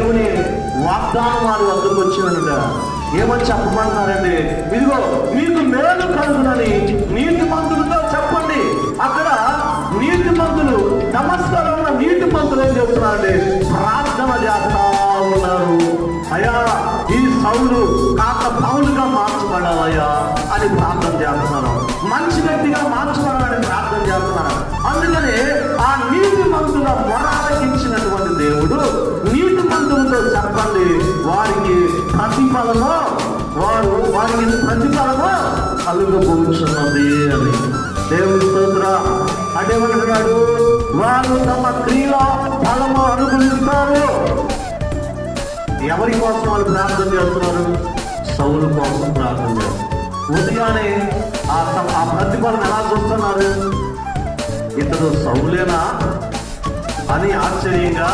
దేవుని వాగ్దానం వారి వద్దకు వచ్చినట. ఏమని చెప్పమంటున్నారండి? ఇదిగో మీకు మేలు కలుగునని నీతిమంతులతో చెప్పండి. అక్కడ నీతిమంతులు, నమస్కారం ఉన్న నీతిమంతులు ఏం చెబుతున్నారండి? ప్రార్థన చేస్తా ఉన్నారు. అయ్యా, ఈ సౌలు కాక పౌలుగా మార్చబడాలయ్యా అని ప్రార్థన చేస్తున్నారు. మంచి వ్యక్తిగా మార్చబడాలని ప్రార్థన చేస్తున్నారు. అందుకని ఆ నీతిమంతుల మొరాలకించినటువంటి దేవుడు నీతిమంతులతో చెప్పండి, వారికి ప్రతిఫలము కలుగబోచున్నది అని. దేవుని స్తోత్ర. అదేమంటున్నాడు? వారు తమ క్రియల ఫలము అనుభవిస్తారు. ఎవరి కోసం వాళ్ళు ప్రార్థన చేస్తున్నారు? సౌలు కోసం ప్రార్థన చేస్తున్నారు. ఉదయాన్నే ఆ ప్రతిఫలం ఎలా చూస్తున్నారు? ఇతడు సౌలేనా అని ఆశ్చర్యంగా